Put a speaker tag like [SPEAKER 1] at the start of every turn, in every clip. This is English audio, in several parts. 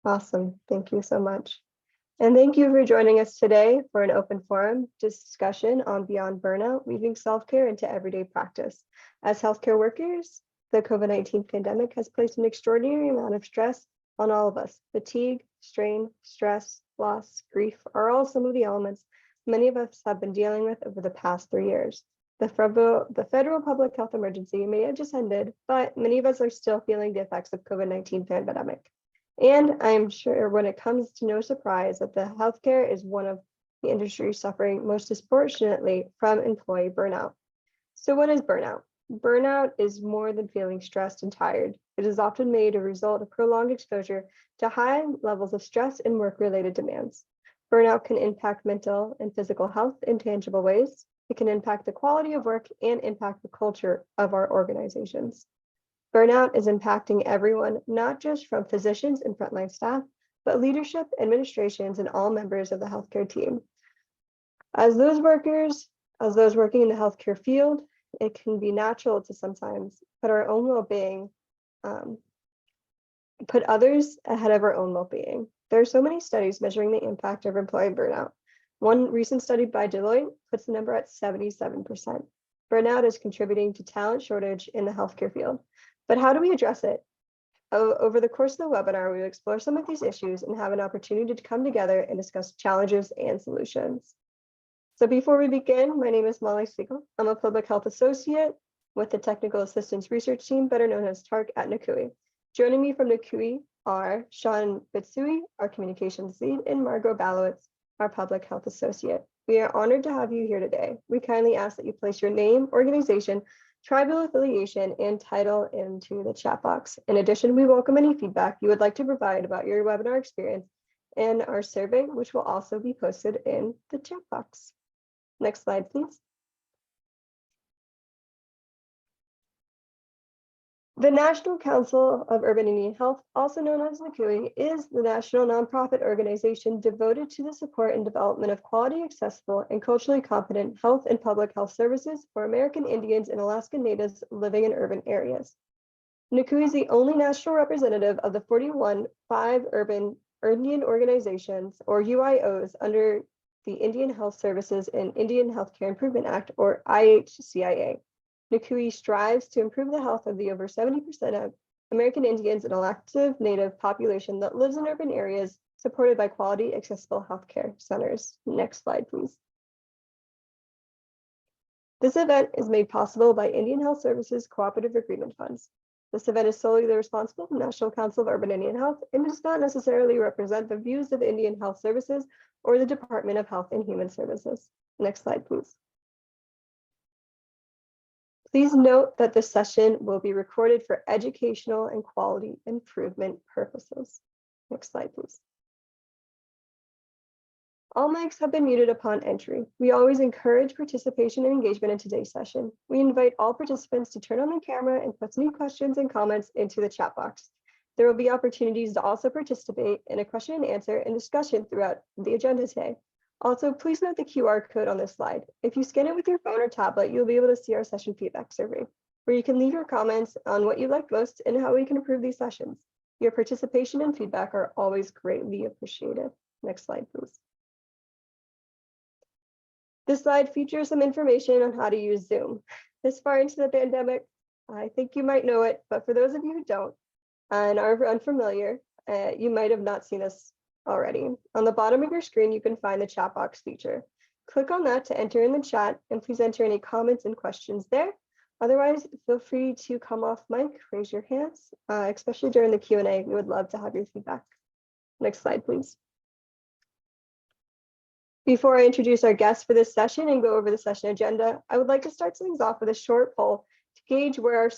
[SPEAKER 1] Awesome. Thank you so much. And thank you for joining us today for an open forum discussion on Beyond Burnout, weaving self-care into everyday practice. As healthcare workers, the COVID-19 pandemic has placed an extraordinary amount of stress on all of us. Fatigue, strain, stress, loss, grief are all some of the elements many of us have been dealing with over the past 3 years. The federal public health emergency may have just ended, but many of us are still feeling the effects of COVID-19 pandemic. And I'm sure when it comes to no surprise that the healthcare is one of the industries suffering most disproportionately from employee burnout. So what is burnout? Burnout is more than feeling stressed and tired. It is often made a result of prolonged exposure to high levels of stress and work-related demands. Burnout can impact mental and physical health in tangible ways. It can impact the quality of work and impact the culture of our organizations. Burnout is impacting everyone, not just from physicians and frontline staff, but leadership, administrations, and all members of the healthcare team. As those working in the healthcare field, it can be natural to sometimes put our own well-being, put others ahead of our own well-being. There are so many studies measuring the impact of employee burnout. One recent study by Deloitte puts the number at 77%. Burnout is contributing to talent shortage in the healthcare field. But how do we address it? Over the course of the webinar, we will explore some of these issues and have an opportunity to come together and discuss challenges and solutions. So before we begin, my name is Molly Siegel. I'm a public health associate with the Technical Assistance Research Team, better known as TARC at NCUI. Joining me from NCUI are Sean Bitsui, our communications lead, and Margot Balowitz, our public health associate. We are honored to have you here today. We kindly ask that you place your name, organization, tribal affiliation, and title into the chat box. In addition, we welcome any feedback you would like to provide about your webinar experience and our survey, which will also be posted in the chat box. Next slide, please. The National Council of Urban Indian Health, also known as NCUI, is the national nonprofit organization devoted to the support and development of quality, accessible, and culturally competent health and public health services for American Indians and Alaskan Natives living in urban areas. NCUI is the only national representative of the 41 urban Indian organizations, or UIOs, under the Indian Health Services and Indian Healthcare Improvement Act, or IHCIA. NCUI strives to improve the health of the over 70% of American Indians and elective Native population that lives in urban areas, supported by quality, accessible healthcare centers. Next slide, please. This event is made possible by Indian Health Services Cooperative Agreement Funds. This event is solely the responsibility of the National Council of Urban Indian Health and does not necessarily represent the views of Indian Health Services or the Department of Health and Human Services. Next slide, please. Please note that this session will be recorded for educational and quality improvement purposes. Next slide, please. All mics have been muted upon entry. We always encourage participation and engagement in today's session. We invite all participants to turn on their camera and put any questions and comments into the chat box. There will be opportunities to also participate in a question and answer and discussion throughout the agenda today. Also, please note the QR code on this slide. If you scan it with your phone or tablet, you'll be able to see our session feedback survey, where you can leave your comments on what you like most and how we can improve these sessions. Your participation and feedback are always greatly appreciated. Next slide, please. This slide features some information on how to use Zoom. This far into the pandemic, I think you might know it, but for those of you who don't and are unfamiliar, you might have not seen this already. On the bottom of your screen, you can find the chat box feature. Click on that to enter in the chat, and please enter any comments and questions there. Otherwise, feel free to come off mic, raise your hands, especially during the Q&A. We would love to have your feedback. Next slide, please. Before I introduce our guests for this session and go over the session agenda, I would like to start things off with a short poll to gauge where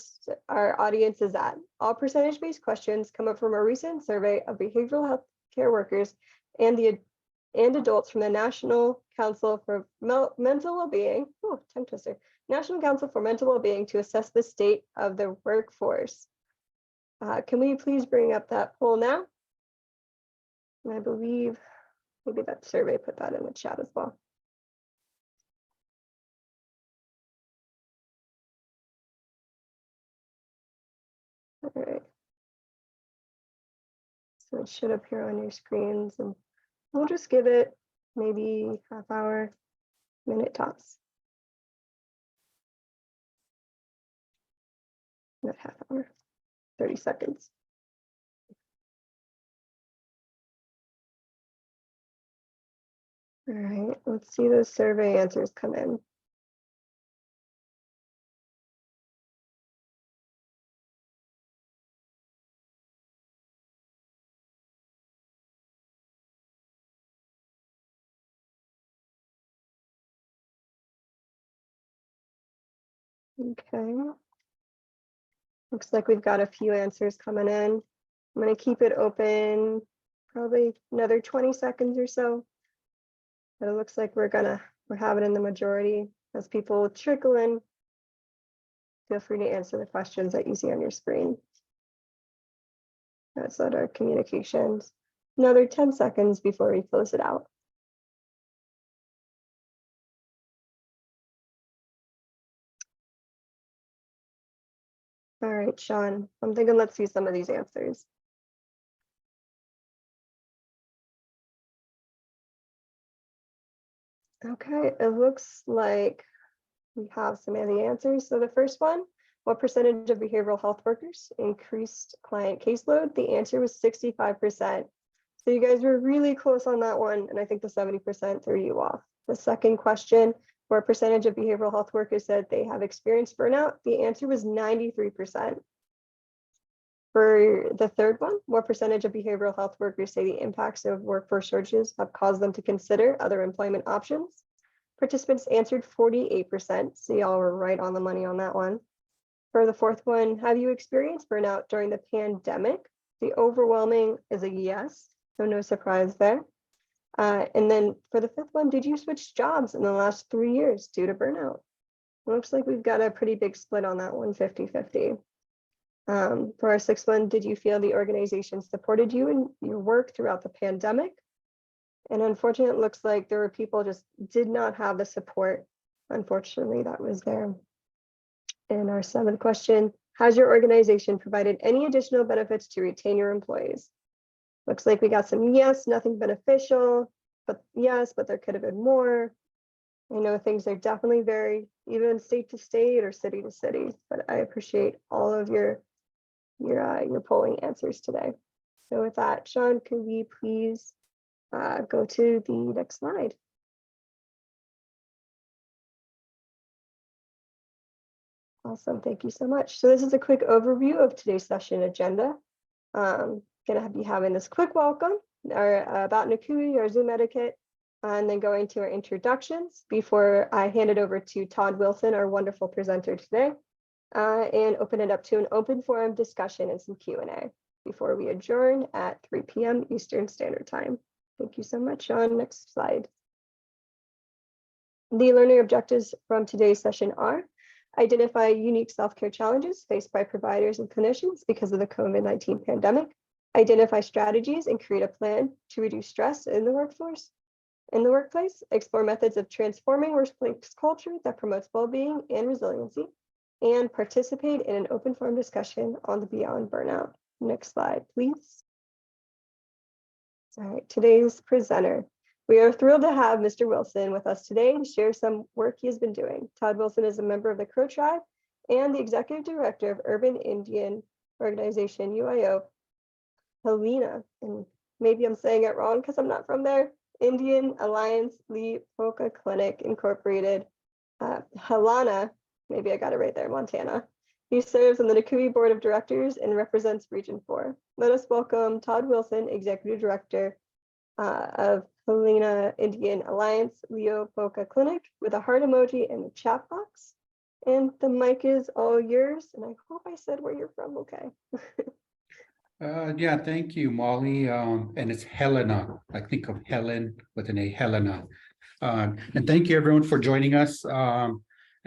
[SPEAKER 1] our audience is at. All percentage-based questions come up from a recent survey of behavioral health care workers and adults from the National Council for Mental Wellbeing, tongue twister, National Council for Mental Wellbeing, to assess the state of the workforce. Can we please bring up that poll now? And I believe maybe that survey put that in the chat as well. All right. So it should appear on your screens, and we'll just give it maybe half hour, minute tops. Not half hour, 30 seconds. All right, let's see those survey answers come in. Okay. Looks like we've got a few answers coming in. I'm going to keep it open probably another 20 seconds or so. But it looks like we're having in the majority as people trickle in. Feel free to answer the questions that you see on your screen. That's our communications. Another 10 seconds before we close it out. All right, Sean, I'm thinking let's see some of these answers. Okay, it looks like we have some of the answers. So the first one, what percentage of behavioral health workers increased client caseload? The answer was 65%. So you guys were really close on that one, and I think the 70% threw you off. The second question, what percentage of behavioral health workers said they have experienced burnout? The answer was 93%. For the third one, what percentage of behavioral health workers say the impacts of workforce shortages have caused them to consider other employment options? Participants answered 48%, so y'all were right on the money on that one. For the fourth one, have you experienced burnout during the pandemic? The overwhelming is a yes, so no surprise there. And then for the fifth one, did you switch jobs in the last 3 years due to burnout? It looks like we've got a pretty big split on that one, 50-50. For our sixth one, did you feel the organization supported you in your work throughout the pandemic? And unfortunately, it looks like there were people just did not have the support, unfortunately, that was there. And our seventh question, has your organization provided any additional benefits to retain your employees? Looks like we got some yes, nothing beneficial, but yes, but there could have been more. I know things are definitely vary, even state to state or city to city, but I appreciate all of your polling answers today. So with that, Sean, could we please go to the next slide? Awesome, thank you so much. So this is a quick overview of today's session agenda. Gonna be having this quick welcome about NCUE, our Zoom etiquette, and then going to our introductions before I hand it over to Todd Wilson, our wonderful presenter today, and open it up to an open forum discussion and some Q&A before we adjourn at 3 p.m. Eastern Standard Time. Thank you so much, Sean. Next slide. The learning objectives from today's session are: identify unique self-care challenges faced by providers and clinicians because of the COVID-19 pandemic, identify strategies and create a plan to reduce stress in the workforce, in the workplace, explore methods of transforming workplace culture that promotes well-being and resiliency, and participate in an open forum discussion on the Beyond Burnout. Next slide, please. All right, today's presenter. We are thrilled to have Mr. Wilson with us today to share some work he has been doing. Todd Wilson is a member of the Crow Tribe and the Executive Director of Urban Indian Organization, UIO, Helena, and maybe I'm saying it wrong because I'm not from there, Indian Alliance Lee Pocha Clinic Incorporated, Helena, maybe I got it right there, Montana. He serves on the NCUE Board of Directors and represents Region 4. Let us welcome Todd Wilson, Executive Director of Helena Indian Alliance Leo Pocha Clinic, with a heart emoji in the chat box. And the mic is all yours. And I hope I said where you're from okay.
[SPEAKER 2] Yeah, thank you, Molly. And it's Helena. I think of Helen with an A, Helena. And thank you everyone for joining us.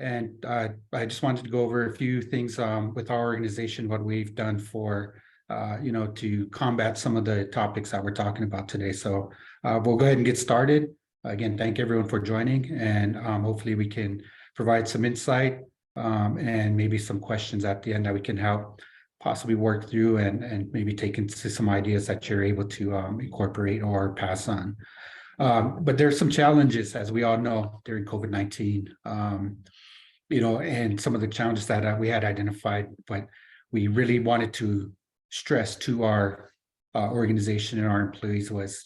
[SPEAKER 2] And I just wanted to go over a few things with our organization, what we've done for to combat some of the topics that we're talking about today. So we'll go ahead and get started. Again, thank everyone for joining, and hopefully we can provide some insight and maybe some questions at the end that we can help possibly work through and maybe take into some ideas that you're able to incorporate or pass on. But there's some challenges, as we all know, during COVID-19, and some of the challenges that we had identified, but we really wanted to stress to our organization and our employees was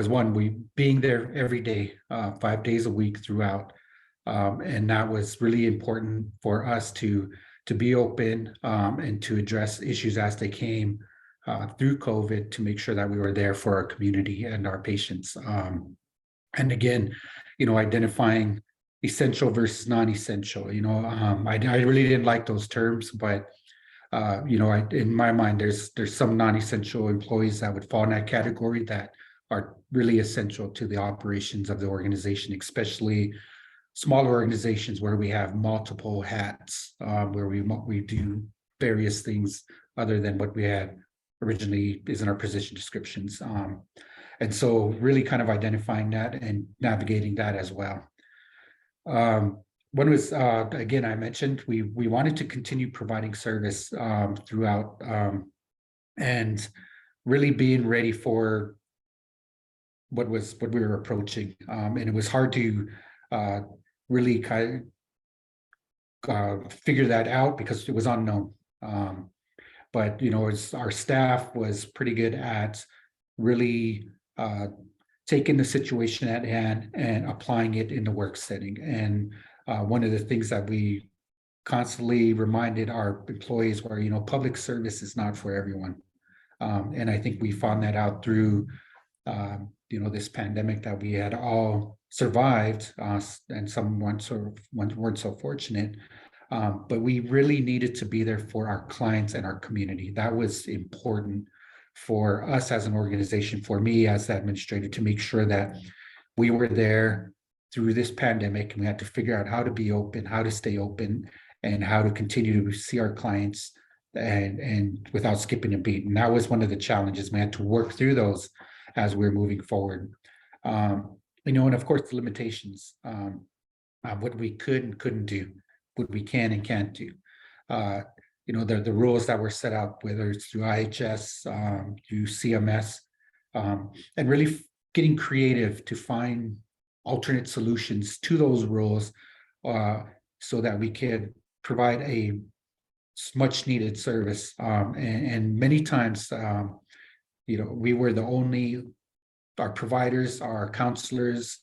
[SPEAKER 2] one, we being there every day, 5 days a week throughout. And that was really important for us to be open and to address issues as they came through COVID, to make sure that we were there for our community and our patients. And again, identifying essential versus non-essential. I really didn't like those terms, but in my mind, there's some non-essential employees that would fall in that category that are really essential to the operations of the organization, especially smaller organizations where we have multiple hats, where we do various things other than what we had originally is in our position descriptions. And so really kind of identifying that and navigating that as well. One was, again, I mentioned we wanted to continue providing service throughout and really being ready for what we were approaching. And it was hard to really kind of figure that out because it was unknown. But our staff was pretty good at really taking the situation at hand and applying it in the work setting. And one of the things that we constantly reminded our employees were, public service is not for everyone. And I think we found that out through, this pandemic that we had all survived, and some weren't so fortunate. But we really needed to be there for our clients and our community. That was important for us as an organization, for me as the administrator, to make sure that we were there through this pandemic, and we had to figure out how to be open, how to stay open, and how to continue to see our clients and without skipping a beat. And that was one of the challenges. We had to work through those as we're moving forward. And of course the limitations, what we could and couldn't do, what we can and can't do. The rules that were set up, whether it's through IHS, through CMS, and really getting creative to find alternate solutions to those rules, so that we could provide a much needed service. And many times, we were the only, our providers, our counselors,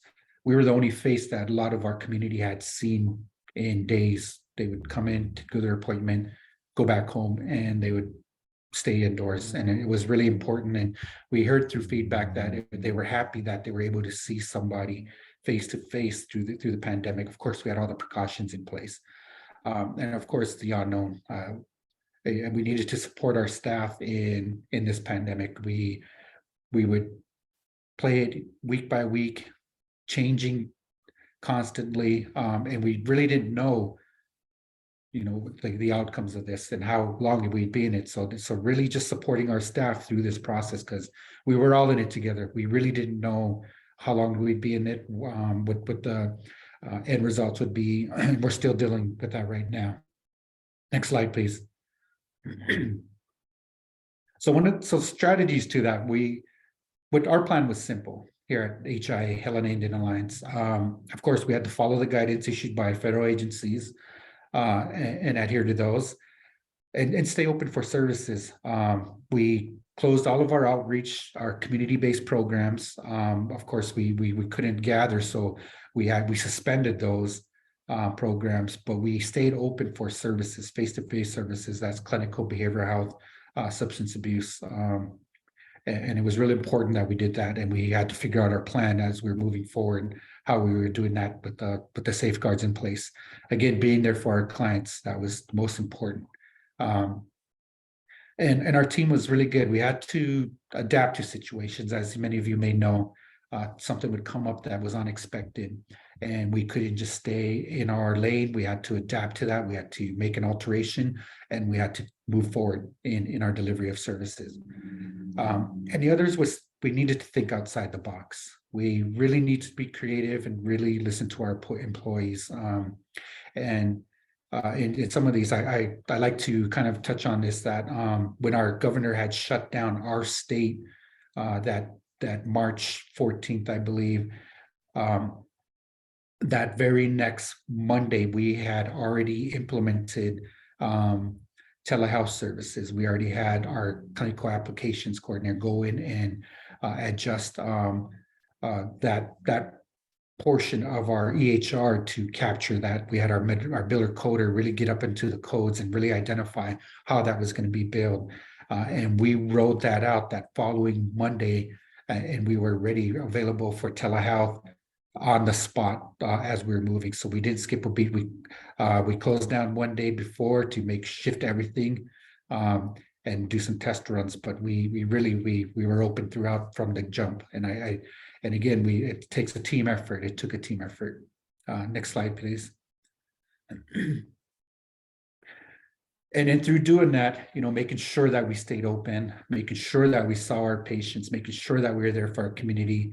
[SPEAKER 2] we were the only face that a lot of our community had seen in days. They would come in to go to their appointment, go back home, and they would stay indoors. And it was really important. And we heard through feedback that they were happy that they were able to see somebody face to face through the pandemic. Of course, we had all the precautions in place. And of course, the unknown. And we needed to support our staff in this pandemic. We would play it week by week, changing constantly, and we really didn't know, the outcomes of this and how long we'd be in it. So really just supporting our staff through this process, because we were all in it together. We really didn't know how long we'd be in it, what the end results would be. We're still dealing with that right now. Next slide, please. So strategies to that, our plan was simple here at HI, Helena Indian Alliance. Of course, we had to follow the guidance issued by federal agencies and adhere to those, and stay open for services. We closed all of our outreach, our community-based programs. Of course, we couldn't gather, so we suspended those programs, but we stayed open for services, face-to-face services. That's clinical behavioral health, substance abuse. And it was really important that we did that, and we had to figure out our plan as we were moving forward, how we were doing that with the safeguards in place. Again, being there for our clients, that was the most important. And our team was really good. We had to adapt to situations. As many of you may know, something would come up that was unexpected, and we couldn't just stay in our lane. We had to adapt to that. We had to make an alteration, and we had to move forward in our delivery of services. And the others was, we needed to think outside the box. We really need to be creative and really listen to our employees. And in some of these, I like to kind of touch on this, that when our governor had shut down our state, that March 14th, I believe, that very next Monday, we had already implemented telehealth services. We already had our clinical applications coordinator go in and adjust that portion of our EHR to capture that. We had our biller coder really get up into the codes and really identify how that was going to be billed. And we rolled that out that following Monday, and we were ready, available for telehealth on the spot as we were moving. So we didn't skip a beat. We closed down one day before to make shift everything and do some test runs, but we were open throughout from the jump. And again, it takes a team effort. It took a team effort. Next slide, please. And then through doing that, making sure that we stayed open, making sure that we saw our patients, making sure that we were there for our community,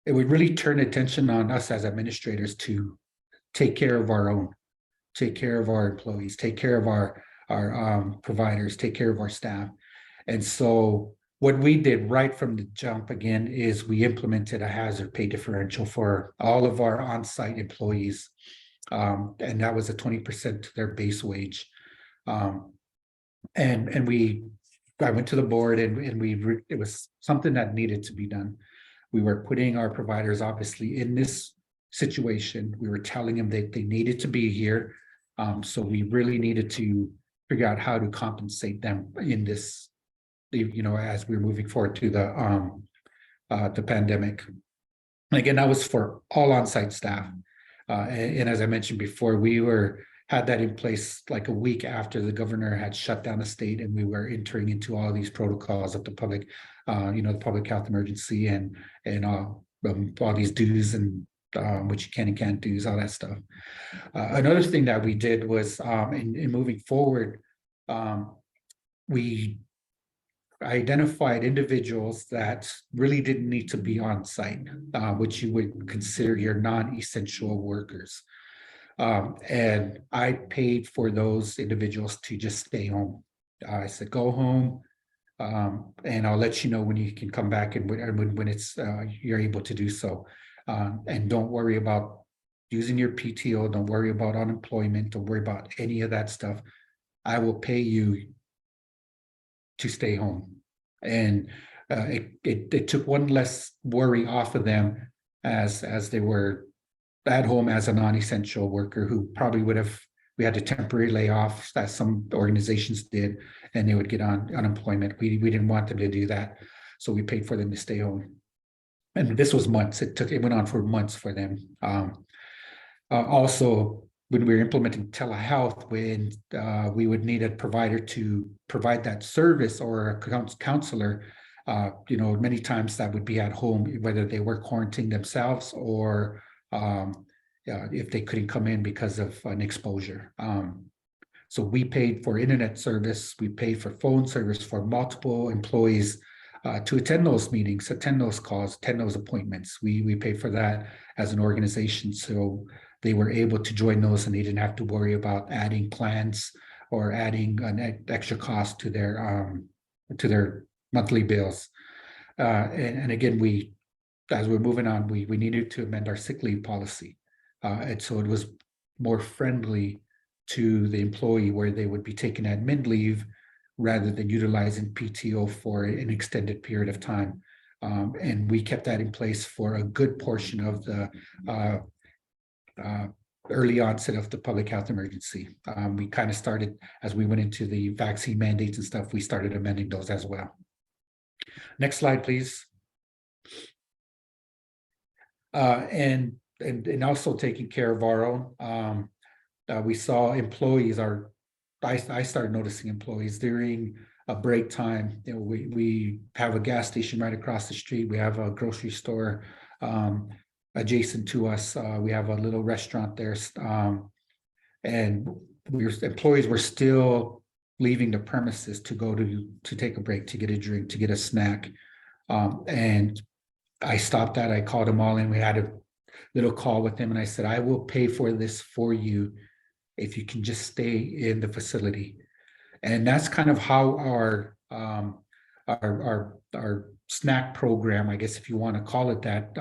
[SPEAKER 2] it would really turn attention on us as administrators to take care of our own, take care of our employees, take care of our providers, take care of our staff. And so what we did right from the jump, again, is we implemented a hazard pay differential for all of our on-site employees. And that was a 20% to their base wage. And I went to the board, and it was something that needed to be done. We were putting our providers obviously in this situation. We were telling them that they needed to be here. So we really needed to figure out how to compensate them in this, as we're moving forward to the pandemic. And again, that was for all on-site staff. And as I mentioned before, we had that in place like a week after the governor had shut down the state, and we were entering into all these protocols of the public, the public health emergency and all these dues and what you can and can't do, all that stuff. Another thing that we did was in moving forward, we identified individuals that really didn't need to be on site, which you would consider your non-essential workers. And I paid for those individuals to just stay home. I said, go home, and I'll let you know when you can come back and when it's you're able to do so. And don't worry about using your PTO. Don't worry about unemployment. Don't worry about any of that stuff. I will pay you to stay home. And it took one less worry off of them as they were at home as a non-essential worker who probably we had to temporarily lay off, as some organizations did, and they would get on unemployment. We didn't want them to do that. So we paid for them to stay home. And this was months. It went on for months for them. Also, when we were implementing telehealth, when we would need a provider to provide that service, or a counselor, many times that would be at home, whether they were quarantining themselves or if they couldn't come in because of an exposure. So we paid for internet service, we paid for phone service for multiple employees to attend those meetings, attend those calls, attend those appointments. We paid for that as an organization, so they were able to join those and they didn't have to worry about adding plans or adding an extra cost to their monthly bills. And again, as we're moving on, we needed to amend our sick leave policy. And so it was more friendly to the employee, where they would be taking admin leave rather than utilizing PTO for an extended period of time. And we kept that in place for a good portion of the early onset of the public health emergency. We kind of started, as we went into the vaccine mandates and stuff, we started amending those as well. Next slide, please. And also taking care of our own. We saw employees I started noticing employees during a break time. We have a gas station right across the street. We have a grocery store adjacent to us. We have a little restaurant there. And employees were still leaving the premises to go to take a break, to get a drink, to get a snack. And I stopped that. I called them all in. We had a little call with them, and I said, I will pay for this for you if you can just stay in the facility. And that's kind of how our snack program, I guess if you want to call it that,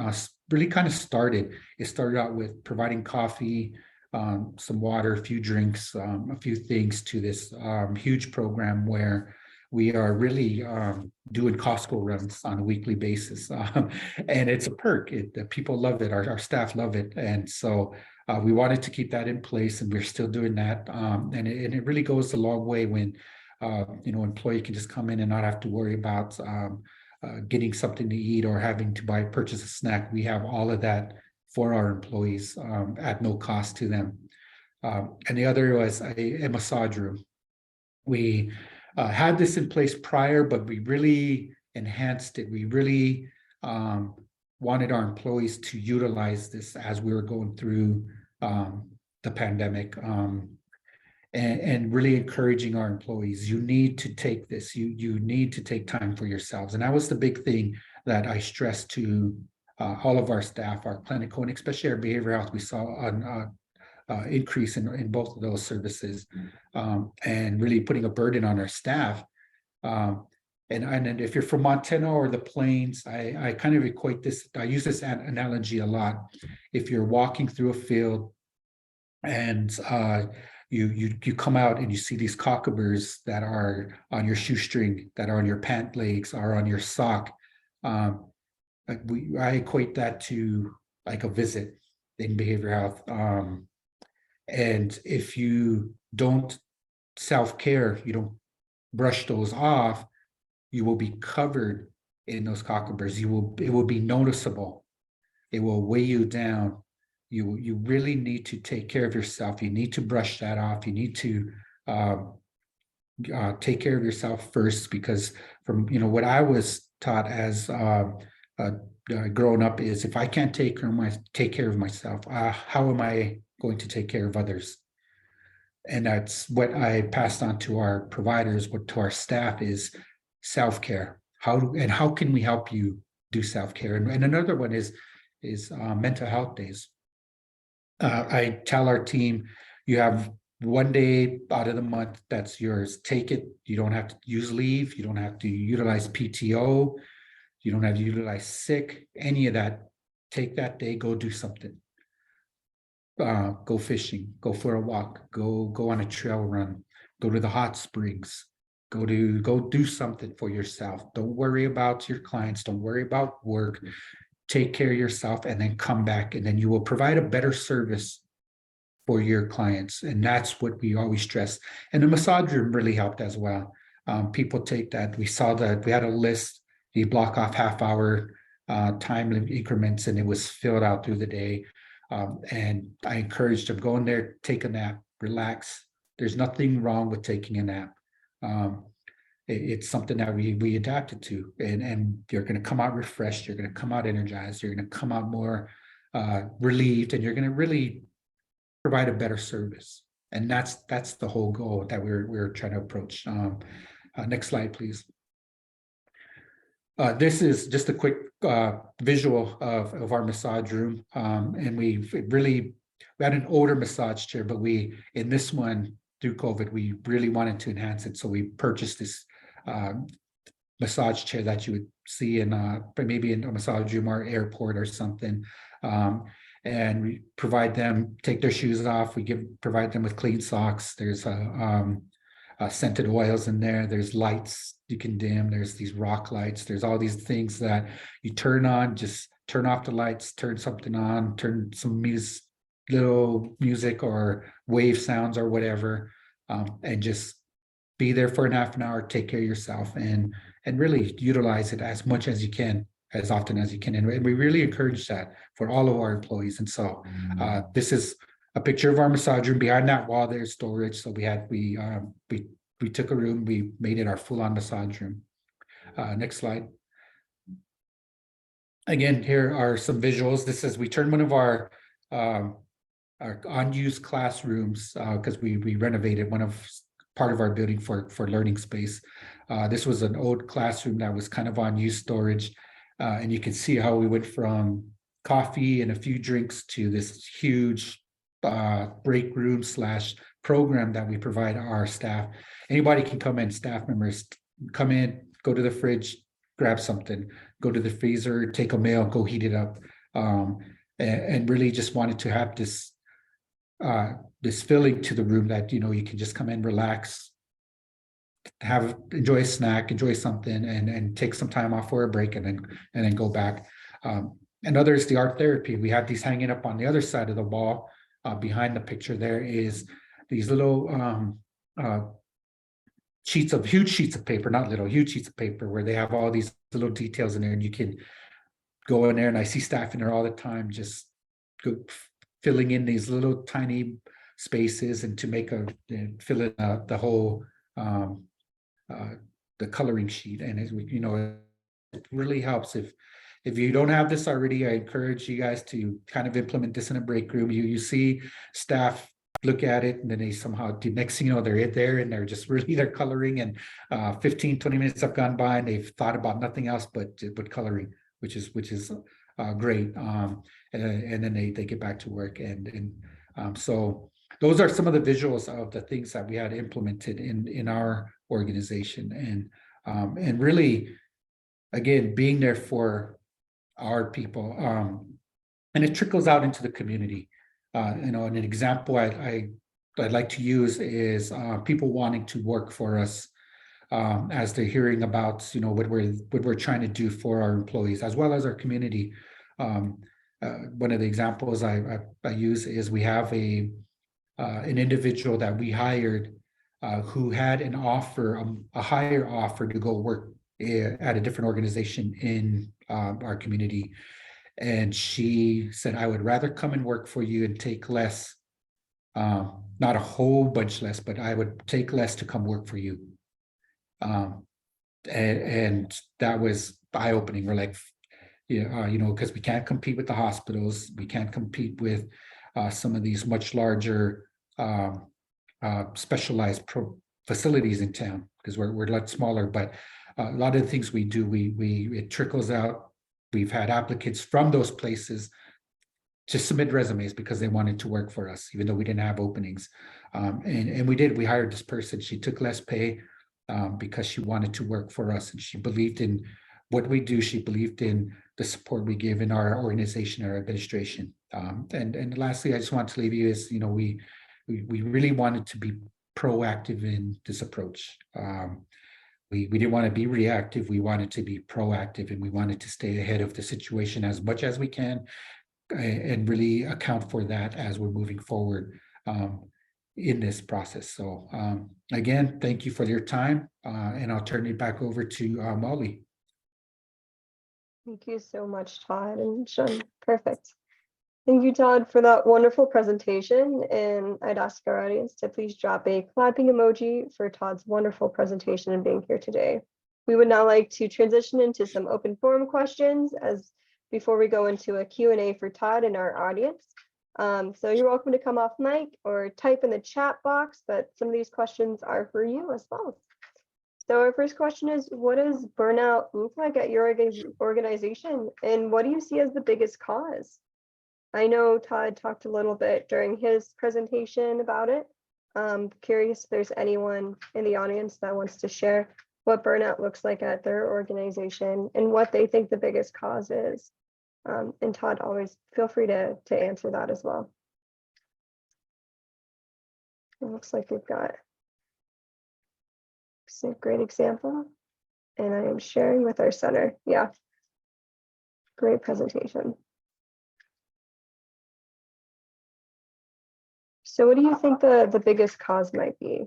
[SPEAKER 2] really kind of started. It started out with providing coffee, some water, a few drinks, a few things, to this huge program where we are really doing Costco runs on a weekly basis. And it's a perk. People love it. Our staff love it. And so we wanted to keep that in place, and we're still doing that. And it really goes a long way when employee can just come in and not have to worry about getting something to eat or having to purchase a snack. We have all of that for our employees at no cost to them. And the other was a massage room. We had this in place prior, but we really enhanced it. We really wanted our employees to utilize this as we were going through the pandemic, and really encouraging our employees. You need to take this. You need to take time for yourselves. And that was the big thing that I stressed to all of our staff, our clinical, and especially our behavioral health. We saw an increase in both of those services, and really putting a burden on our staff. And if you're from Montana or the Plains, I kind of equate this. I use this analogy a lot. If you're walking through a field and you come out and you see these cockaburs that are on your shoestring, that are on your pant legs, are on your sock. I equate that to like a visit in behavioral health. And if you don't self-care, you don't brush those off, you will be covered in those cockaburs. It will be noticeable. It will weigh you down. You really need to take care of yourself. You need to brush that off. You need to take care of yourself first, because from what I was taught as growing up is, if I can't take care of myself, how am I going to take care of others? And that's what I passed on to our providers, to our staff, is self-care. How can we help you do self-care? And another one is mental health days. I tell our team, you have one day out of the month that's yours. Take it. You don't have to use leave. You don't have to utilize PTO. You don't have to utilize sick, any of that. Take that day, go do something. Go fishing, go for a walk, go on a trail run, go to the hot springs, go do something for yourself. Don't worry about your clients. Don't worry about work. Take care of yourself, and then come back, and then you will provide a better service for your clients. And that's what we always stress. And the massage room really helped as well. People take that. We saw that we had a list. You block off half-hour time increments, and it was filled out through the day. And I encouraged them, go in there, take a nap, relax. There's nothing wrong with taking a nap. It's something that we adapted to, and you're going to come out refreshed. You're going to come out energized. You're going to come out more relieved, and you're going to really provide a better service. And that's the whole goal that we're trying to approach. Next slide, please. This is just a quick visual of our massage room, and we had an older massage chair, but in this one, through COVID, we really wanted to enhance it, so we purchased this massage chair that you would see in maybe in a massage room or airport or something. And we provide them, take their shoes off. We provide them with clean socks. There's scented oils in there. There's lights you can dim. There's these rock lights. There's all these things that you turn on. Just turn off the lights, turn something on, turn some little music or wave sounds or whatever, and just be there for half an hour. Take care of yourself, and really utilize it as much as you can, as often as you can. And we really encourage that for all of our employees. And so this is a picture of our massage room. Behind that wall, there's storage. So we took a room, we made it our full-on massage room. Next slide. Again, here are some visuals. We turned one of our unused classrooms, because we renovated part of our building for learning space. This was an old classroom that was kind of unused storage. And you can see how we went from coffee and a few drinks to this huge break room / program that we provide our staff. Anybody can come in, staff members come in, go to the fridge, grab something, go to the freezer, take a meal, go heat it up. And really just wanted to have this feeling to the room that, you can just come in, relax, enjoy a snack, enjoy something, and take some time off for a break, and then go back. And others, the art therapy, we have these hanging up on the other side of the wall. Behind the picture there is these little huge sheets of paper, not little, huge sheets of paper, where they have all these little details in there, and you can go in there, and I see staff in there all the time, just filling in these little tiny spaces, and to fill in the whole the coloring sheet. And it really helps. If you don't have this already, I encourage you guys to kind of implement this in a break room. You see staff look at it, and then they somehow, the next thing you know, they're there, and they're coloring, and 15, 20 minutes have gone by, and they've thought about nothing else but coloring, which is great. And then they get back to work. And so those are some of the visuals of the things that we had implemented in our organization. And really, again, being there for our people, and it trickles out into the community. And an example I'd like to use is people wanting to work for us, as they're hearing about what we're trying to do for our employees as well as our community. One of the examples I use is we have an individual that we hired who had an offer, a higher offer, to go work at a different organization in our community. And she said, I would rather come and work for you and take less, not a whole bunch less, but I would take less to come work for you. And that was eye-opening. We're like, because we can't compete with the hospitals. We can't compete with some of these much larger specialized facilities in town, because we're a lot smaller. But a lot of the things we do, it trickles out. We've had applicants from those places to submit resumes because they wanted to work for us, even though we didn't have openings. And we hired this person. She took less pay because she wanted to work for us, and she believed in what we do. She believed in the support we give in our organization, our administration. And lastly, I just want to leave you is, we really wanted to be proactive in this approach. We didn't want to be reactive. We wanted to be proactive, and we wanted to stay ahead of the situation as much as we can, and really account for that as we're moving forward in this process. So again, thank you for your time, and I'll turn it back over to Molly.
[SPEAKER 1] Thank you so much, Todd and Sean. Perfect. Thank you, Todd, for that wonderful presentation. And I'd ask our audience to please drop a clapping emoji for Todd's wonderful presentation and being here today. We would now like to transition into some open forum questions before we go into a Q&A for Todd and our audience. So you're welcome to come off mic or type in the chat box, but some of these questions are for you as well. So our first question is, what does burnout look like at your organization, and what do you see as the biggest cause? I know Todd talked a little bit during his presentation about it. Curious if there's anyone in the audience that wants to share what burnout looks like at their organization and what they think the biggest cause is. And Todd, always feel free to answer that as well. It looks like we've got a great example, and I am sharing with our center. Yeah, great presentation. So what do you think the biggest cause might be?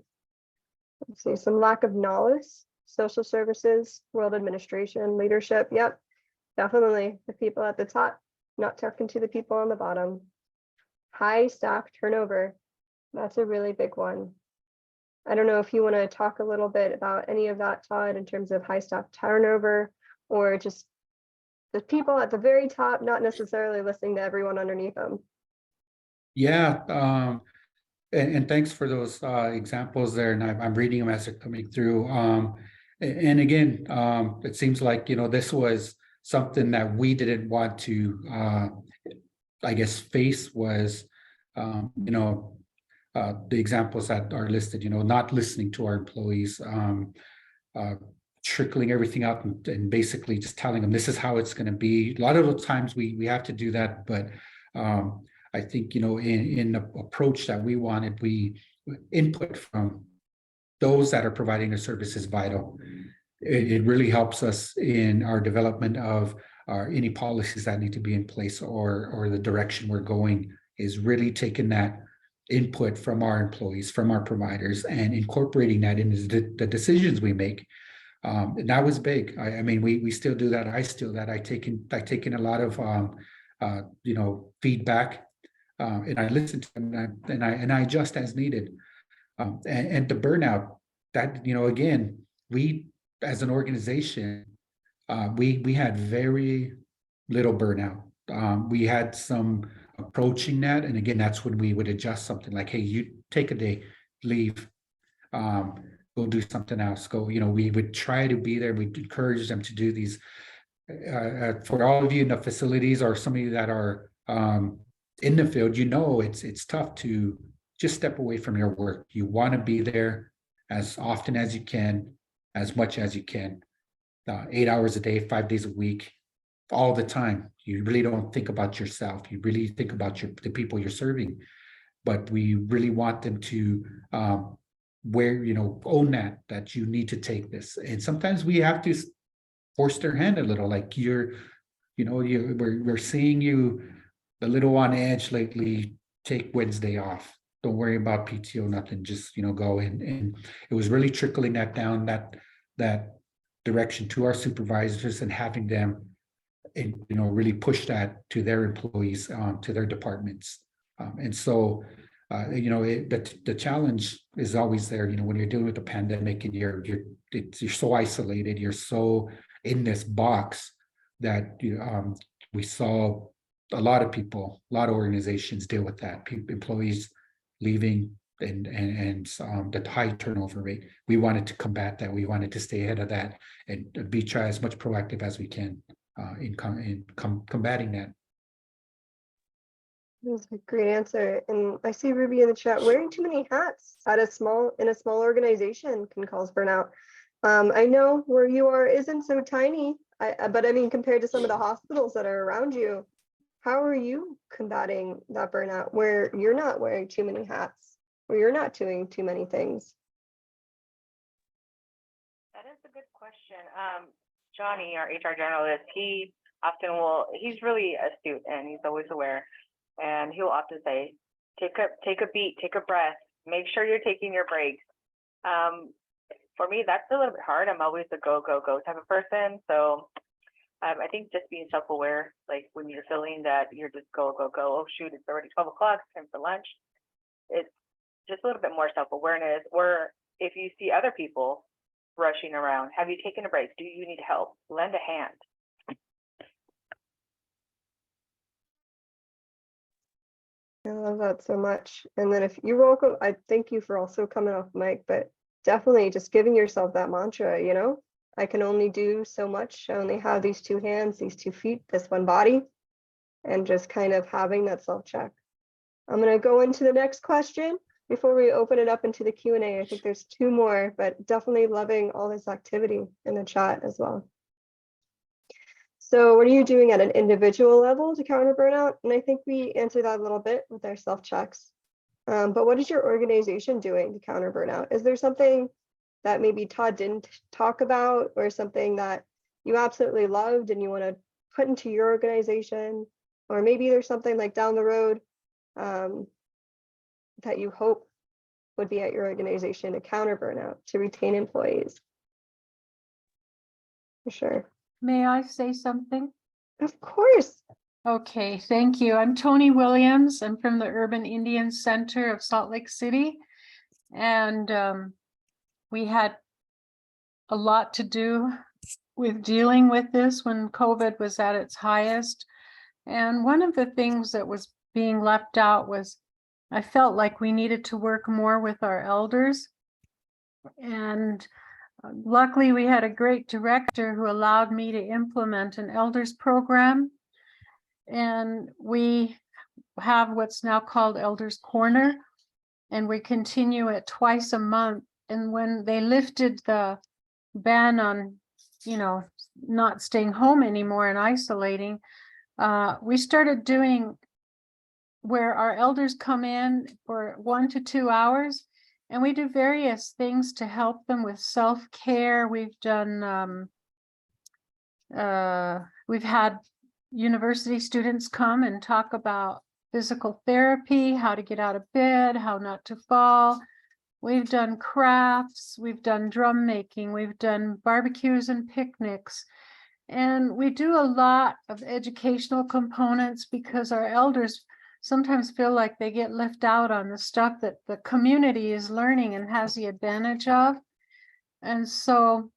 [SPEAKER 1] Let's see, some lack of knowledge, social services, world administration, leadership. Yep, definitely the people at the top not talking to the people on the bottom. High staff turnover. That's a really big one. I don't know if you want to talk a little bit about any of that, Todd, in terms of high staff turnover, or just the people at the very top not necessarily listening to everyone underneath them.
[SPEAKER 2] Yeah, and thanks for those examples there, and I'm reading them as they're coming through. And again, it seems like this was something that we didn't want to, I guess, face, was The examples that are listed, not listening to our employees, uh, trickling everything out and basically just telling them this is how it's going to be. A lot of the times we have to do that, but I think, in the approach that we wanted, we input from those that are providing the service is vital. It really helps us in our development of any policies that need to be in place, or the direction we're going, is really taking that input from our employees, from our providers, and incorporating that into the decisions we make. And that was big. I mean, we still do that. I still that I taken a lot of feedback, and I listen to them, and I adjust as needed. And the burnout, that again, we as an organization, we had very little burnout. We had some approaching that, and again, that's when we would adjust something like, hey, you take a day, leave, go do something else. Go, we would try to be there. We'd encourage them to do these. For all of you in the facilities, or some of you that are in the field, it's tough to just step away from your work. You want to be there as often as you can, as much as you can, 8 hours a day, 5 days a week, all the time. You really don't think about yourself. You really think about the people you're serving. But we really want them to own that you need to take this. And sometimes we have to force their hand a little, like we're seeing you a little on edge lately. Take Wednesday off. Don't worry about PTO, nothing. Just go in. And it was really trickling that down that direction to our supervisors, and having them, really push that to their employees, to their departments. And so, the challenge is always there. When you're dealing with the pandemic, and you're so isolated, you're so in this box, that we saw a lot of people, a lot of organizations deal with that. Employees leaving, and the high turnover rate. We wanted to combat that. We wanted to stay ahead of that, and try as much proactive as we can in combating that.
[SPEAKER 1] That's a great answer. And I see Ruby in the chat, wearing too many hats in a small organization can cause burnout. I know where you are isn't so tiny, but I mean, compared to some of the hospitals that are around you, how are you combating that burnout where you're not wearing too many hats, where you're not doing too many things?
[SPEAKER 3] That is a good question. Johnny, our HR generalist, he's really astute, and he's always aware. And he'll often say, take a beat, take a breath, make sure you're taking your breaks. For me, that's a little bit hard. I'm always a go, go, go type of person. So I think just being self-aware, like when you're feeling that you're just go, go, go, oh shoot, it's already 12 o'clock, time for lunch. It's just a little bit more self-awareness. Or if you see other people rushing around, have you taken a break? Do you need help? Lend a hand.
[SPEAKER 1] I love that so much. And then if you're welcome, I thank you for also coming off mic, but definitely just giving yourself that mantra, I can only do so much. I only have these 2 hands, these 2 feet, this one body, and just kind of having that self-check. I'm going to go into the next question before we open it up into the Q&A. I think there's 2 more, but definitely loving all this activity in the chat as well. So what are you doing at an individual level to counter burnout? And I think we answered that a little bit with our self-checks. But what is your organization doing to counter burnout? Is there something that maybe Todd didn't talk about, or something that you absolutely loved and you want to put into your organization? Or maybe there's something like down the road that you hope would be at your organization to counter burnout, to retain employees? For sure.
[SPEAKER 4] May I say something?
[SPEAKER 1] Of course.
[SPEAKER 4] Okay, thank you. I'm Tony Williams. I'm from the Urban Indian Center of Salt Lake City. And we had a lot to do with dealing with this when COVID was at its highest. And one of the things that was being left out was, I felt like we needed to work more with our elders. And luckily, we had a great director who allowed me to implement an elders program. And we have what's now called Elders Corner, and we continue it twice a month. And when they lifted the ban on, not staying home anymore and isolating, we started doing where our elders come in for 1 to 2 hours, and we do various things to help them with self-care. We've done, we've had university students come and talk about physical therapy, how to get out of bed, how not to fall. We've done crafts, we've done drum making, we've done barbecues and picnics. And we do a lot of educational components because our elders sometimes feel like they get left out on the stuff that the community is learning and has the advantage of. And so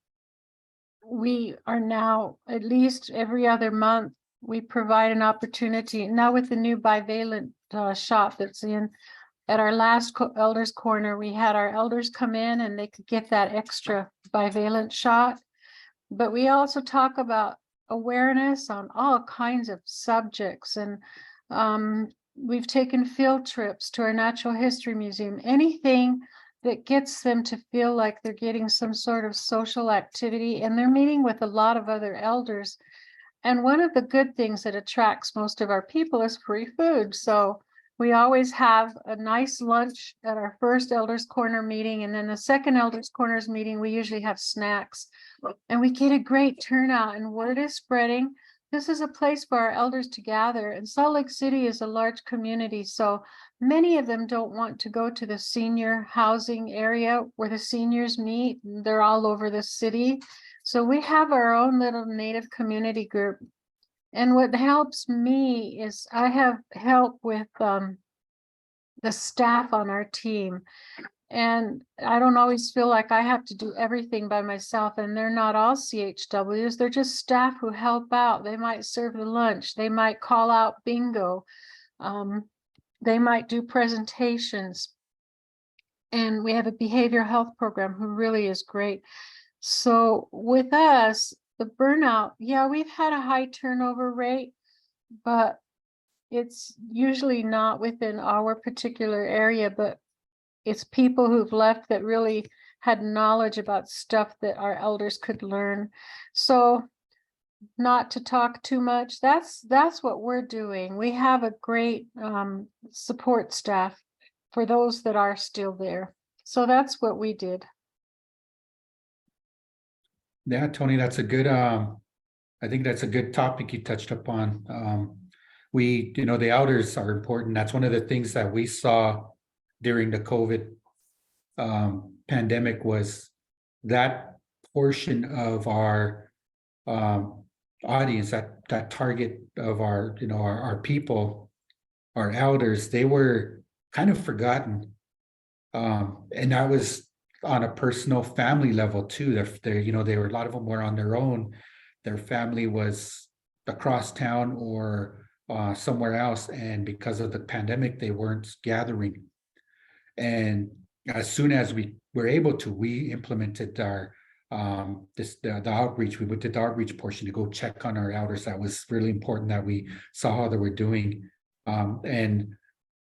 [SPEAKER 4] we are now, at least every other month, we provide an opportunity. Now with the new bivalent shot that's in, at our last Elders Corner, we had our elders come in and they could get that extra bivalent shot. But we also talk about awareness on all kinds of subjects. And we've taken field trips to our Natural History Museum, anything that gets them to feel like they're getting some sort of social activity, and they're meeting with a lot of other elders. And one of the good things that attracts most of our people is free food. So we always have a nice lunch at our first Elders Corner meeting, and then the second Elders Corners meeting, we usually have snacks. And we get a great turnout, and word is spreading. This is a place for our elders to gather, and Salt Lake City is a large community, so many of them don't want to go to the senior housing area where the seniors meet. They're all over the city. So we have our own little Native community group. And what helps me is I have help with the staff on our team. And I don't always feel like I have to do everything by myself, and they're not all CHWs. They're just staff who help out. They might serve the lunch. They might call out bingo. They might do presentations. And we have a behavioral health program who really is great. So with us, the burnout, yeah, we've had a high turnover rate, but it's usually not within our particular area, but it's people who've left that really had knowledge about stuff that our elders could learn. So not to talk too much, that's what we're doing. We have a great support staff for those that are still there. So that's what we did.
[SPEAKER 2] Yeah, Tony, that's a good, I think that's a good topic you touched upon. The elders are important. That's one of the things that we saw during the COVID pandemic, was that portion of our audience, that target of our, our people, our elders, they were kind of forgotten. And that was on a personal family level too. They were, a lot of them were on their own. Their family was across town or somewhere else, and because of the pandemic, they weren't gathering. And as soon as we were able to, we implemented our the outreach. We did the outreach portion to go check on our elders. That was really important, that we saw how they were doing. And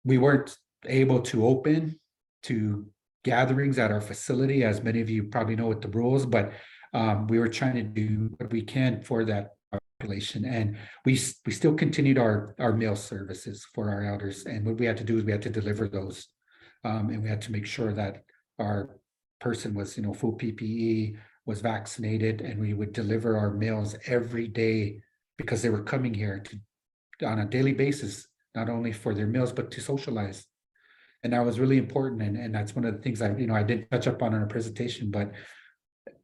[SPEAKER 2] we weren't able to open to gatherings at our facility, as many of you probably know with the rules, but we were trying to do what we can for that population. And we still continued our meal services for our elders. And what we had to do is we had to deliver those. And we had to make sure that our person was, full PPE, was vaccinated, and we would deliver our meals every day, because they were coming here on a daily basis, not only for their meals, but to socialize. And that was really important. And that's one of the things I didn't touch up on in our presentation, but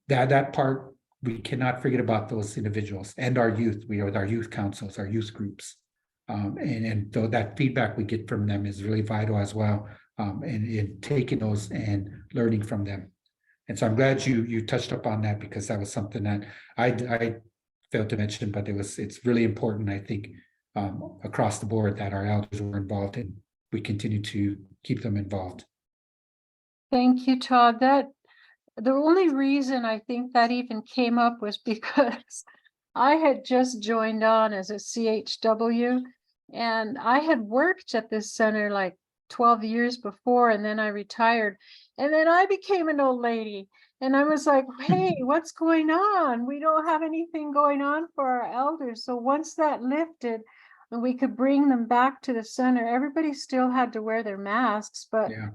[SPEAKER 2] that part, we cannot forget about those individuals and our youth. We are our youth councils, our youth groups. And so that feedback we get from them is really vital as well. And taking those and learning from them. And so I'm glad you touched up on that, because that was something that I failed to mention, but it's really important, I think, across the board, that our elders were involved, and we continue to keep them involved.
[SPEAKER 4] Thank you, Todd. The only reason I think that even came up was because I had just joined on as a CHW, And I had worked at this center like 12 years before, and then I retired. And then I became an old lady. And I was like, hey, what's going on? We don't have anything going on for our elders. So once that lifted and we could bring them back to the center, everybody still had to wear their masks. But
[SPEAKER 2] Yeah,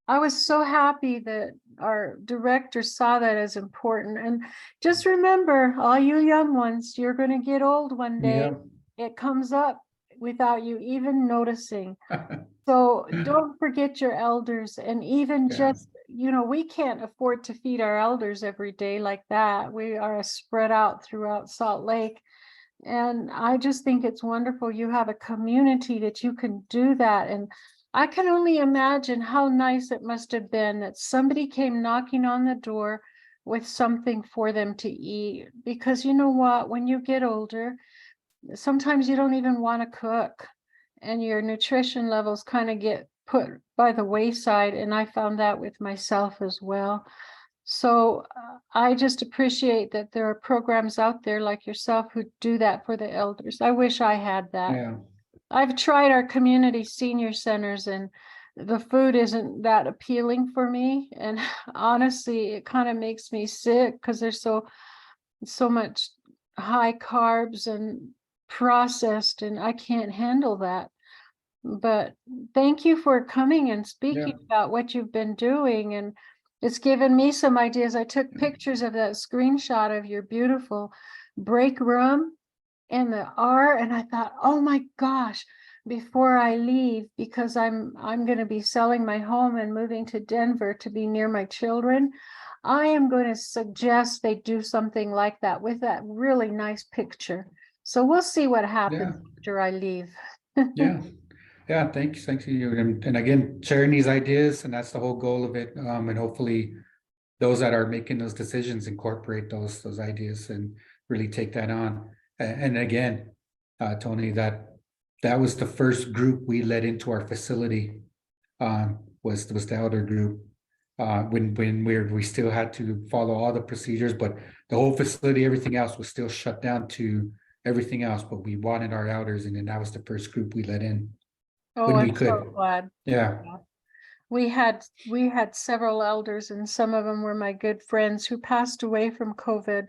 [SPEAKER 4] I was so happy that our director saw that as important. And just remember, all you young ones, you're going to get old one day.
[SPEAKER 2] yeah.
[SPEAKER 4] It comes up without you even noticing. So don't forget your elders, and even
[SPEAKER 2] Yeah.
[SPEAKER 4] just, we can't afford to feed our elders every day like that. We are spread out throughout Salt Lake. And I just think it's wonderful. You have a community that you can do that. And I can only imagine how nice it must have been that somebody came knocking on the door with something for them to eat. Because you know what, when you get older, sometimes you don't even want to cook, and your nutrition levels kind of get put by the wayside. And I found that with myself as well. So I just appreciate that there are programs out there like yourself who do that for the elders. I wish I had that.
[SPEAKER 2] Yeah,
[SPEAKER 4] I've tried our community senior centers, and the food isn't that appealing for me. And honestly, it kind of makes me sick because there's so much high carbs and processed, and I can't handle that. But thank you for coming and speaking about what you've been doing. And it's given me some ideas. I took pictures of that screenshot of your beautiful break room and the R, and I thought, oh my gosh, before I leave, because I'm going to be selling my home and moving to Denver to be near my children, I am going to suggest they do something like that with that really nice picture. So we'll see what happens after I leave.
[SPEAKER 2] yeah. Yeah, thanks to you. And again, sharing these ideas, and that's the whole goal of it. And hopefully those that are making those decisions incorporate those ideas and really take that on. And again, Tony, that was the first group we let into our facility, was the elder group. When we still had to follow all the procedures, but the whole facility, everything else was still shut down to everything else, but we wanted our elders, and then that was the first group we let in.
[SPEAKER 4] Oh,
[SPEAKER 2] When we
[SPEAKER 4] I'm
[SPEAKER 2] could.
[SPEAKER 4] so glad.
[SPEAKER 2] Yeah,
[SPEAKER 4] We had several elders, and some of them were my good friends who passed away from COVID.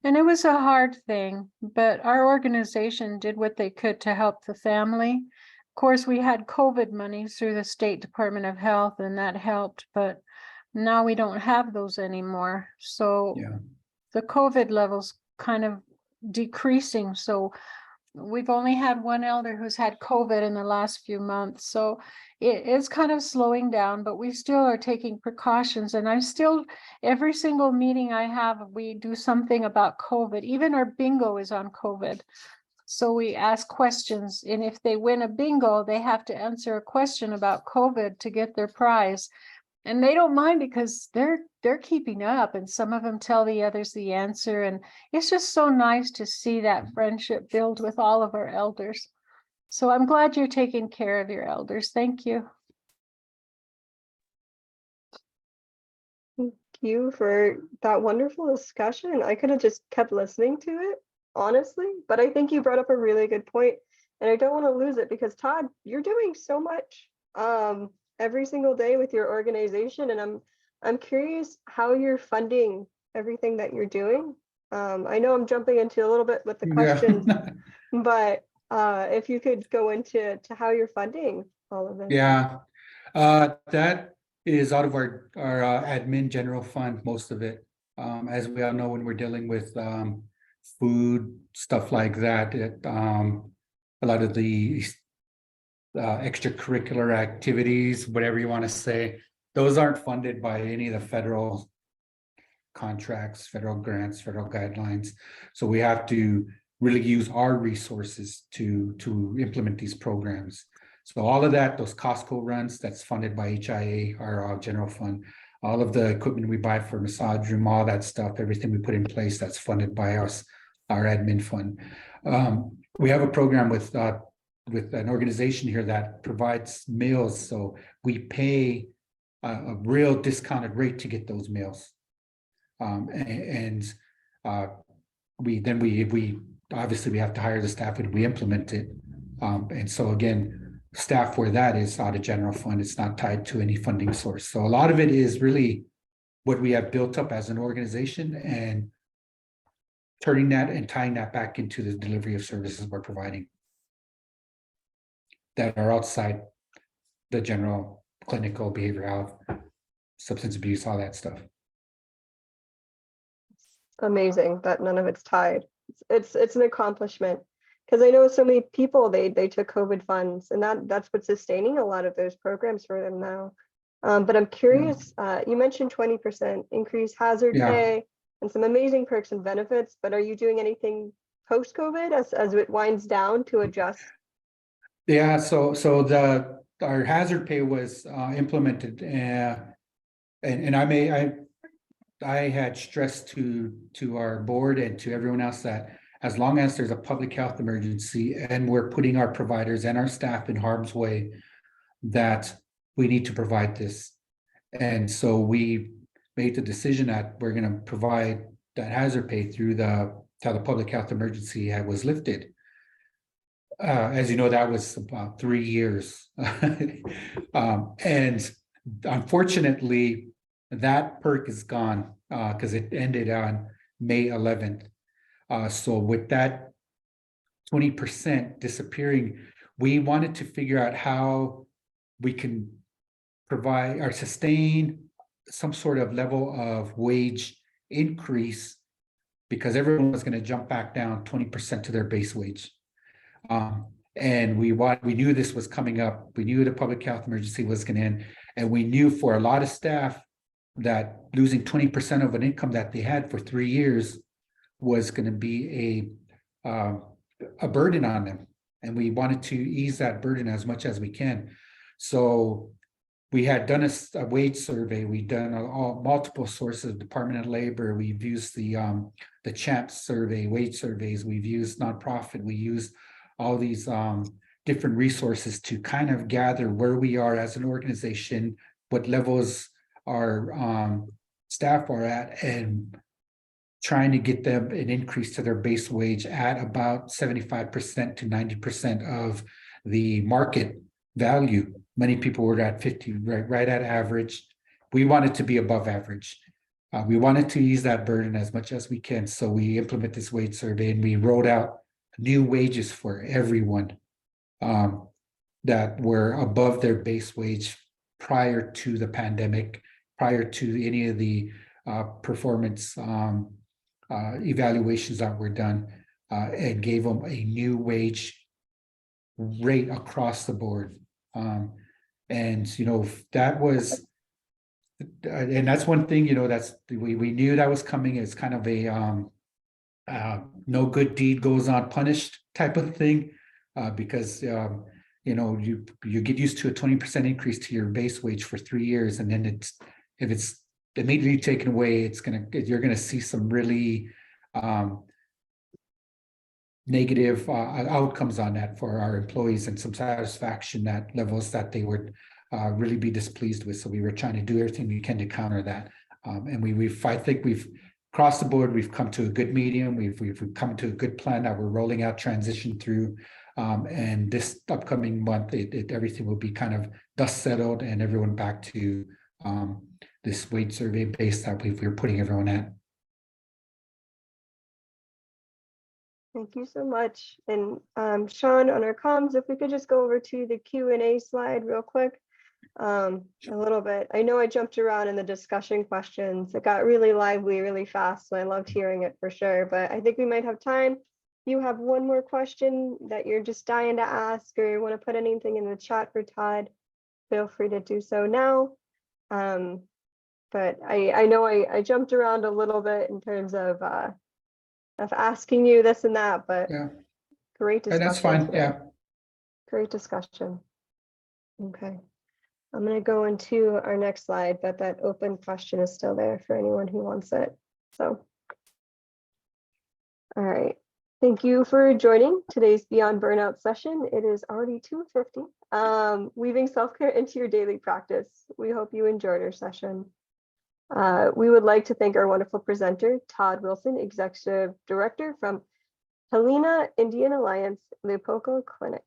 [SPEAKER 4] And it was a hard thing, but our organization did what they could to help the family. Of course, we had COVID money through the State Department of Health, and that helped, but now we don't have those anymore. So
[SPEAKER 2] yeah,
[SPEAKER 4] the COVID levels kind of decreasing. So we've only had one elder who's had COVID in the last few months. So it is kind of slowing down, but we still are taking precautions. And I'm still, every single meeting I have, we do something about COVID. Even our bingo is on COVID. So we ask questions, and if they win a bingo, they have to answer a question about COVID to get their prize. And they don't mind because they're keeping up, and some of them tell the others the answer. And it's just so nice to see that friendship build with all of our elders. So I'm glad you're taking care of your elders. Thank you.
[SPEAKER 1] Thank you for that wonderful discussion. I could have just kept listening to it, honestly, but I think you brought up a really good point, and I don't want to lose it because Todd, you're doing so much every single day with your organization, and I'm curious how you're funding everything that you're doing. I know I'm jumping into a little bit with the questions, but if you could go into how you're funding all of this.
[SPEAKER 2] Yeah. That is out of our admin general fund, most of it. As we all know, when we're dealing with food, stuff like that, a lot of the extracurricular activities, whatever you want to say, those aren't funded by any of the federal contracts, federal grants, federal guidelines. So we have to really use our resources to implement these programs. So all of that, those Costco runs, that's funded by HIA, our general fund. All of the equipment we buy for massage room, all that stuff, everything we put in place, that's funded by us, our admin fund. We have a program with an organization here that provides meals. So we pay a real discounted rate to get those meals. We obviously we have to hire the staff and we implement it. And so again, staff where that is out of general fund, it's not tied to any funding source. So a lot of it is really what we have built up as an organization and turning that and tying that back into the delivery of services we're providing that are outside the general clinical behavioral health, substance abuse, all that stuff.
[SPEAKER 1] Amazing that none of it's tied. It's an accomplishment, because I know so many people they took COVID funds, and that's what's sustaining a lot of those programs for them now. But I'm curious, you mentioned 20% increase hazard
[SPEAKER 2] Yeah.
[SPEAKER 1] pay and some amazing perks and benefits, but are you doing anything post-COVID as it winds down to adjust?
[SPEAKER 2] Yeah, so our hazard pay was implemented, and I had stressed to our board and to everyone else that as long as there's a public health emergency and we're putting our providers and our staff in harm's way, that we need to provide this. And so we made the decision that we're going to provide that hazard pay through till the public health emergency was lifted. As you know, that was about 3 years. And unfortunately, that perk is gone because it ended on May 11th. So with that 20% disappearing, we wanted to figure out how we can provide or sustain some sort of level of wage increase, because everyone was going to jump back down 20% to their base wage. And we knew this was coming up. We knew the public health emergency was going to end, and we knew for a lot of staff that losing 20% of an income that they had for 3 years was going to be a burden on them, and we wanted to ease that burden as much as we can. So we had done a wage survey. We've done multiple sources, Department of Labor. We've used the CHAMP survey, wage surveys. We've used nonprofit. We used all these different resources to kind of gather where we are as an organization, what levels our staff are at, and trying to get them an increase to their base wage at about 75% to 90% of the market value. Many people were at 50, right at average. We wanted to be above average. We wanted to ease that burden as much as we can. So we implement this wage survey, and we wrote out new wages for everyone that were above their base wage prior to the pandemic, prior to any of the performance evaluations that were done, and gave them a new wage rate across the board. And that was, and that's one thing, that's we knew that was coming. It's kind of a no good deed goes unpunished type of thing, because you get used to a 20% increase to your base wage for 3 years, and then if it's immediately taken away, you're gonna see some really negative outcomes on that for our employees, and some satisfaction that levels that they would really be displeased with. So we were trying to do everything we can to counter that, and I think we've across the board, we've come to a good medium. We've come to a good plan that we're rolling out transition through, and this upcoming month, everything will be kind of dust settled, and everyone back to this wage survey base that we're putting everyone at.
[SPEAKER 1] Thank you so much. And Sean, on our comms, if we could just go over to the Q&A slide real quick, a little bit. I know I jumped around in the discussion questions. It got really lively really fast, so I loved hearing it for sure. But I think we might have time. You have one more question that you're just dying to ask, or you want to put anything in the chat for Todd, feel free to do so now. But I know I jumped around a little bit in terms of asking you this and that, but
[SPEAKER 2] Yeah,
[SPEAKER 1] great discussion.
[SPEAKER 2] that's fine.
[SPEAKER 1] Today.
[SPEAKER 2] Yeah,
[SPEAKER 1] Great discussion. Okay, I'm going to go into our next slide, but that open question is still there for anyone who wants it. So, all right. Thank you for joining today's Beyond Burnout session. It is already 2:50. Weaving self-care into your daily practice. We hope you enjoyed our session. We would like to thank our wonderful presenter, Todd Wilson, Executive Director from Helena Indian Alliance, the Pocha Clinic.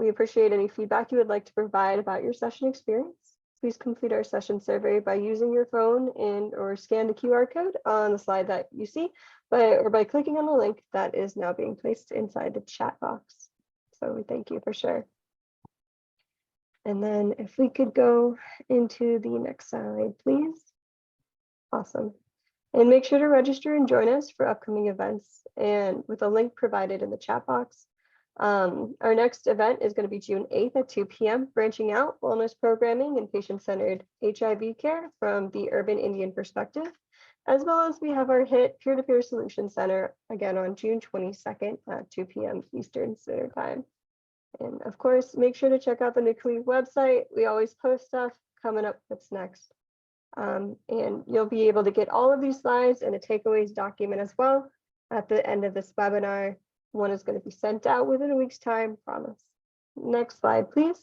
[SPEAKER 1] We appreciate any feedback you would like to provide about your session experience. Please complete our session survey by using your phone and or scan the QR code on the slide that you see, or by clicking on the link that is now being placed inside the chat box. So we thank you for sure. And then if we could go into the next slide, please. Awesome. And make sure to register and join us for upcoming events and with a link provided in the chat box. Our next event is going to be June 8th at 2 p.m. Branching Out Wellness Programming and Patient-Centered HIV Care from the Urban Indian Perspective, as well as we have our HIT Peer-to-Peer Solution Center again on June 22nd at 2 p.m. Eastern Standard Time. And of course, make sure to check out the NCUI website. We always post stuff coming up what's next. And you'll be able to get all of these slides and a takeaways document as well at the end of this webinar. One is going to be sent out within a week's time, promise. Next slide, please.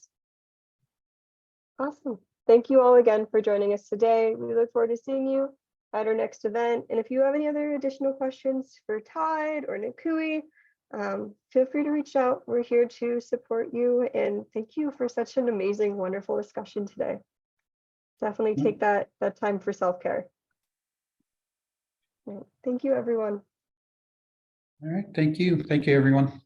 [SPEAKER 1] Awesome. Thank you all again for joining us today. We look forward to seeing you at our next event. And if you have any other additional questions for Todd or NCUI, feel free to reach out. We're here to support you. And thank you for such an amazing, wonderful discussion today. Definitely take that time for self-care. Thank you, everyone.
[SPEAKER 2] All right, thank you. Thank you, everyone.